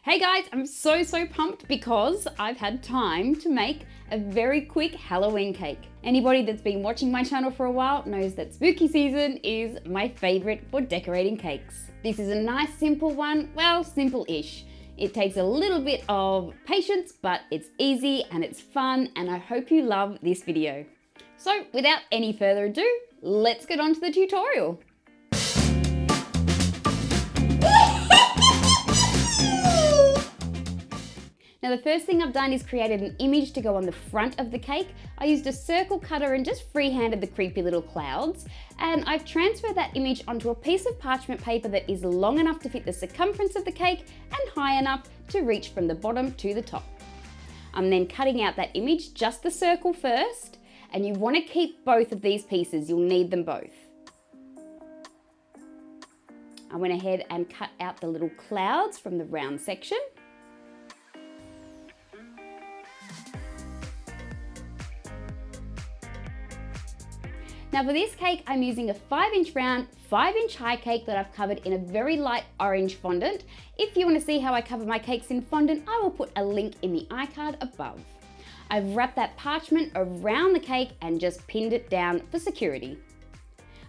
Hey guys, I'm so pumped because I've had time to make a very quick Halloween cake. Anybody that's been watching my channel for a while knows that spooky season is my favorite for decorating cakes. This is a nice simple one, well, simple-ish. It takes a little bit of patience, but it's easy and it's fun, and I hope you love this video. So without any further ado, let's get on to the tutorial. Now the first thing I've done is created an image to go on the front of the cake. I used a circle cutter and just freehanded the creepy little clouds. And I've transferred that image onto a piece of parchment paper that is long enough to fit the circumference of the cake and high enough to reach from the bottom to the top. I'm then cutting out that image, just the circle first, and you want to keep both of these pieces, you'll need them both. I went ahead and cut out the little clouds from the round section. Now for this cake, I'm using a 5-inch round, 5-inch high cake that I've covered in a very light orange fondant. If you want to see how I cover my cakes in fondant, I will put a link in the iCard above. I've wrapped that parchment around the cake and just pinned it down for security.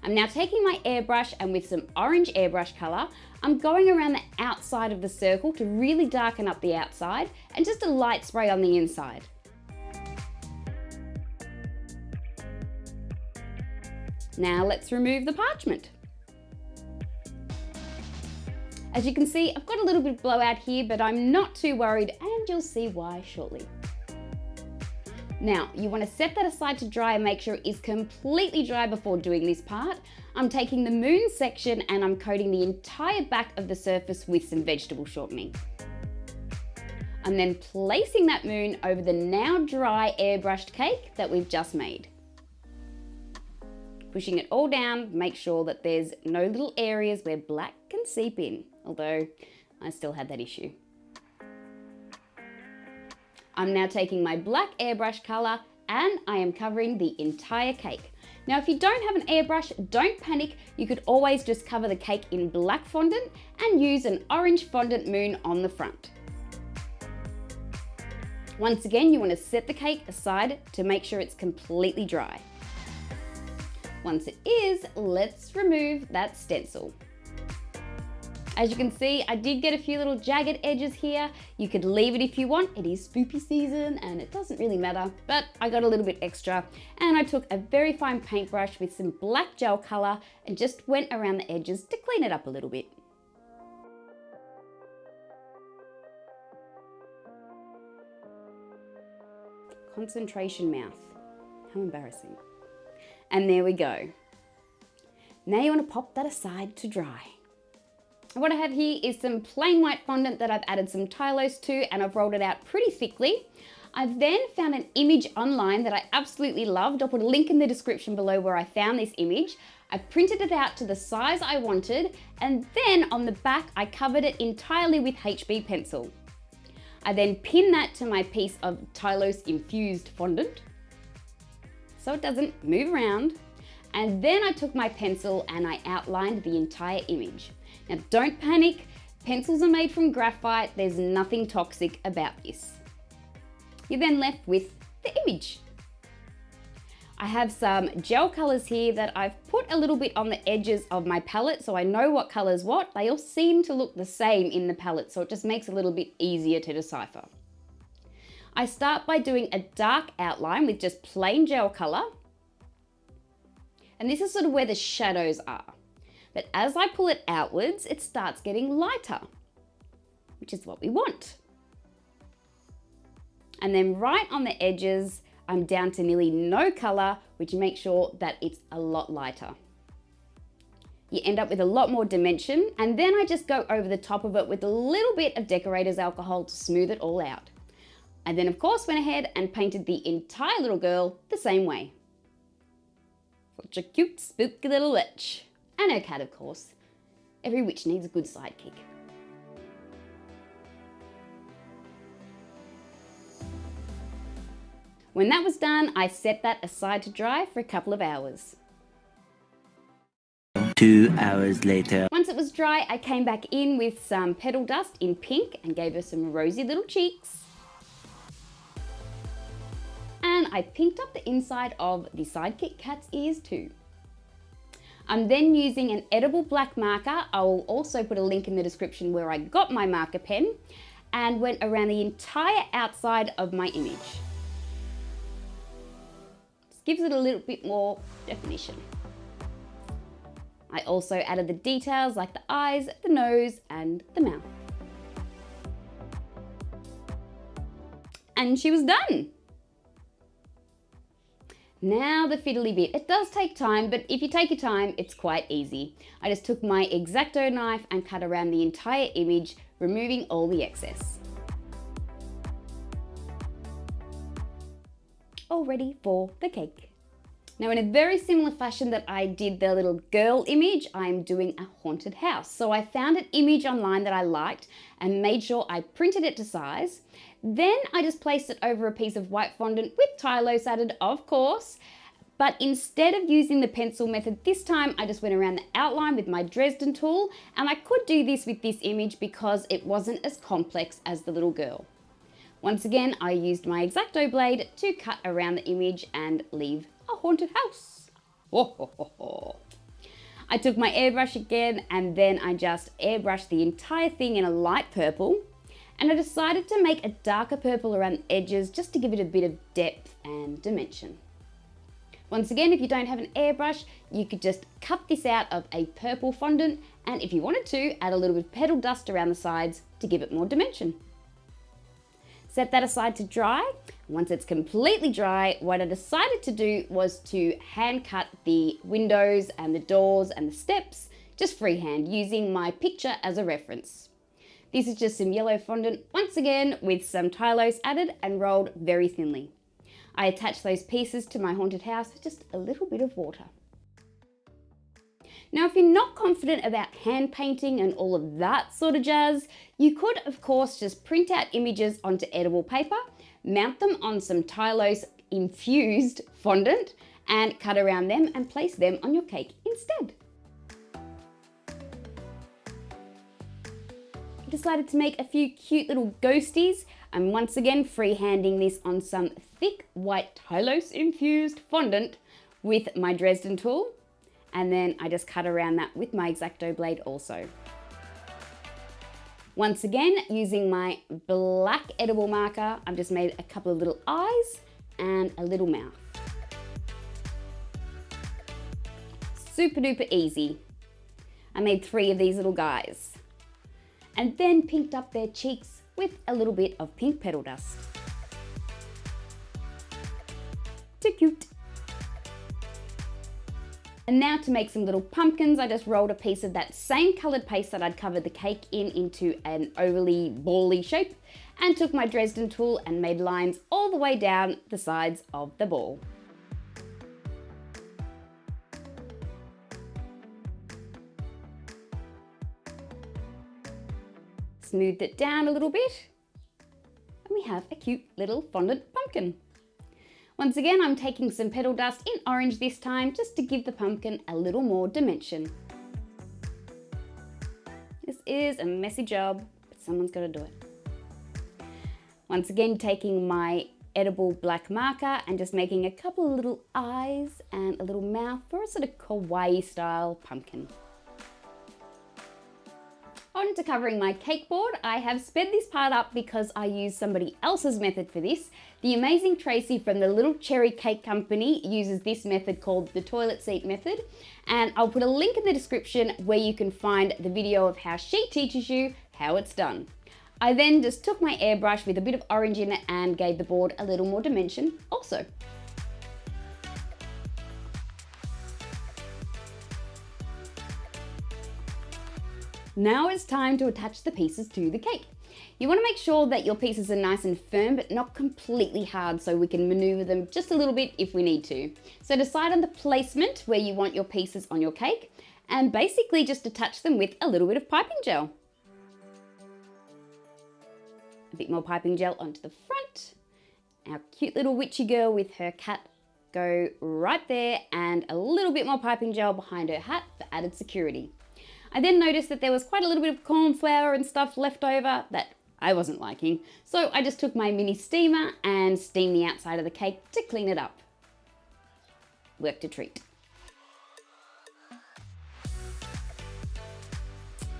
I'm now taking my airbrush, and with some orange airbrush color, I'm going around the outside of the circle to really darken up the outside, and just a light spray on the inside. Now let's remove the parchment. As you can see, I've got a little bit of blowout here, but I'm not too worried, and you'll see why shortly. Now, you want to set that aside to dry and make sure it is completely dry before doing this part. I'm taking the moon section and I'm coating the entire back of the surface with some vegetable shortening. I'm then placing that moon over the now dry airbrushed cake that we've just made. Pushing it all down, make sure that there's no little areas where black can seep in, although I still had that issue. I'm now taking my black airbrush color and I am covering the entire cake. Now if you don't have an airbrush, don't panic. You could always just cover the cake in black fondant and use an orange fondant moon on the front. Once again, you want to set the cake aside to make sure it's completely dry. Once it is, let's remove that stencil. As you can see, I did get a few little jagged edges here. You could leave it if you want. It is spooky season and it doesn't really matter, but I got a little bit extra, and I took a very fine paintbrush with some black gel color and just went around the edges to clean it up a little bit. Concentration mouth. How embarrassing. And there we go. Now you want to pop that aside to dry. What I have here is some plain white fondant that I've added some Tylose to, and I've rolled it out pretty thickly. I've then found an image online that I absolutely loved. I'll put a link in the description below where I found this image. I printed it out to the size I wanted, and then on the back I covered it entirely with HB pencil. I then pinned that to my piece of Tylose infused fondant so it doesn't move around. And then I took my pencil and I outlined the entire image. Now don't panic, pencils are made from graphite, there's nothing toxic about this. You're then left with the image. I have some gel colors here that I've put a little bit on the edges of my palette so I know what color's what. They all seem to look the same in the palette, so it just makes it a little bit easier to decipher. I start by doing a dark outline with just plain gel color. And this is sort of where the shadows are. But as I pull it outwards, it starts getting lighter, which is what we want. And then right on the edges, I'm down to nearly no color, which makes sure that it's a lot lighter. You end up with a lot more dimension, and then I just go over the top of it with a little bit of decorator's alcohol to smooth it all out. And then of course went ahead and painted the entire little girl the same way. Such a cute, spooky little witch. And her cat, of course. Every witch needs a good sidekick. When that was done, I set that aside to dry for a couple of hours. 2 hours later. Once it it was dry, I came back in with some petal dust in pink and gave her some rosy little cheeks. And I pinked up the inside of the Sidekick cat's ears too. I'm then using an edible black marker. I will also put a link in the description where I got my marker pen, and went around the entire outside of my image. Just gives it a little bit more definition. I also added the details like the eyes, the nose, and the mouth. And she was done. Now the fiddly bit. It does take time, but if you take your time, it's quite easy. I just took my X-Acto knife and cut around the entire image, removing all the excess. All ready for the cake. Now, in a very similar fashion that I did the little girl image, I'm doing a haunted house. So I found an image online that I liked and made sure I printed it to size. Then I just placed it over a piece of white fondant with Tylose added, of course. But instead of using the pencil method this time, I just went around the outline with my Dresden tool, and I could do this with this image because it wasn't as complex as the little girl. Once again, I used my X-Acto blade to cut around the image and leave a haunted house. I took my airbrush again, and then I just airbrushed the entire thing in a light purple, and I decided to make a darker purple around the edges just to give it a bit of depth and dimension. Once again, if you don't have an airbrush, you could just cut this out of a purple fondant, and if you wanted to, add a little bit of petal dust around the sides to give it more dimension. Set that aside to dry. Once it's completely dry, what I decided to do was to hand cut the windows and the doors and the steps, just freehand, using my picture as a reference. This is just some yellow fondant, once again with some Tylose added and rolled very thinly. I attached those pieces to my haunted house with just a little bit of water. Now, if you're not confident about hand painting and all of that sort of jazz, you could, of course, just print out images onto edible paper, mount them on some Tylose infused fondant, and cut around them and place them on your cake instead. I decided to make a few cute little ghosties. I'm once again freehanding this on some thick white Tylose infused fondant with my Dresden tool. And then I just cut around that with my X-Acto blade also. Once again, using my black edible marker, I've just made a couple of little eyes and a little mouth. Super duper easy. I made 3 of these little guys. And then pinked up their cheeks with a little bit of pink petal dust. Too cute. And now to make some little pumpkins, I just rolled a piece of that same coloured paste that I'd covered the cake in into an overly bally shape, and took my Dresden tool and made lines all the way down the sides of the ball. Smoothed it down a little bit, and we have a cute little fondant pumpkin. Once again, I'm taking some petal dust in orange this time, just to give the pumpkin a little more dimension. This is a messy job, but someone's got to do it. Once again, taking my edible black marker and just making a couple of little eyes and a little mouth for a sort of kawaii style pumpkin. On to covering my cake board. I have sped this part up because I used somebody else's method for this. The amazing Tracy from the Little Cherry Cake Company uses this method called the toilet seat method, and I'll put a link in the description where you can find the video of how she teaches you how it's done. I then just took my airbrush with a bit of orange in it and gave the board a little more dimension also. Now it's time to attach the pieces to the cake. You want to make sure that your pieces are nice and firm but not completely hard, so we can maneuver them just a little bit if we need to. So decide on the placement where you want your pieces on your cake, and basically just attach them with a little bit of piping gel. A bit more piping gel onto the front. Our cute little witchy girl with her cat go right there, and a little bit more piping gel behind her hat for added security. I then noticed that there was quite a little bit of corn flour and stuff left over that I wasn't liking. So I just took my mini steamer and steamed the outside of the cake to clean it up. Worked a treat.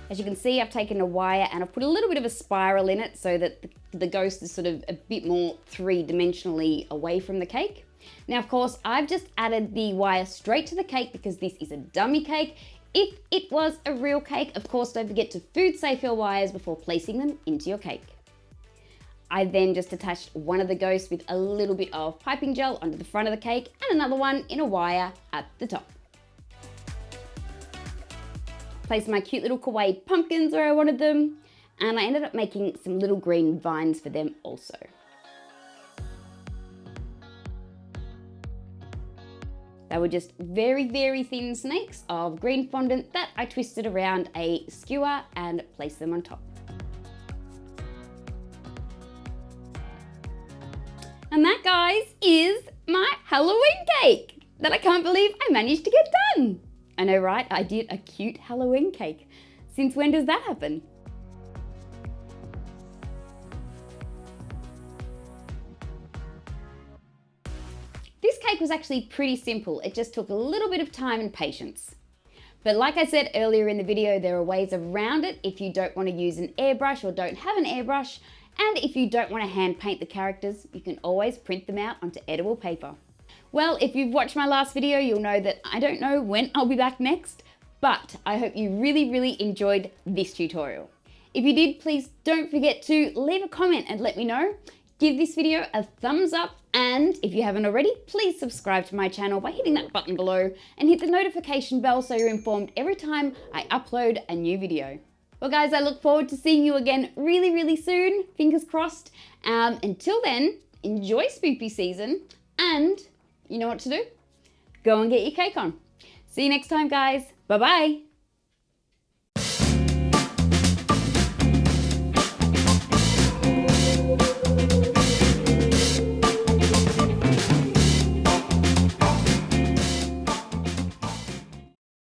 As you can see, I've taken a wire and I've put a little bit of a spiral in it so that the ghost is sort of a bit more three-dimensionally away from the cake. Now, of course, I've just added the wire straight to the cake because this is a dummy cake. If it was a real cake, of course, don't forget to food safe your wires before placing them into your cake. I then just attached one of the ghosts with a little bit of piping gel onto the front of the cake and another one in a wire at the top. Placed my cute little kawaii pumpkins where I wanted them, and I ended up making some little green vines for them also. They were just very, very thin snakes of green fondant that I twisted around a skewer and placed them on top. And that, guys, is my Halloween cake that I can't believe I managed to get done. I know, right? I did a cute Halloween cake. Since when does that happen? This cake was actually pretty simple. It just took a little bit of time and patience. But like I said earlier in the video, there are ways around it if you don't want to use an airbrush or don't have an airbrush. And if you don't want to hand paint the characters, you can always print them out onto edible paper. Well, if you've watched my last video, you'll know that I don't know when I'll be back next, but I hope you really, really enjoyed this tutorial. If you did, please don't forget to leave a comment and let me know. Give this video a thumbs up, and if you haven't already, please subscribe to my channel by hitting that button below and hit the notification bell so you're informed every time I upload a new video. Well guys, I look forward to seeing you again really, really soon, fingers crossed. Until then, enjoy spoopy season, and you know what to do? Go and get your cake on. See you next time, guys. Bye-bye.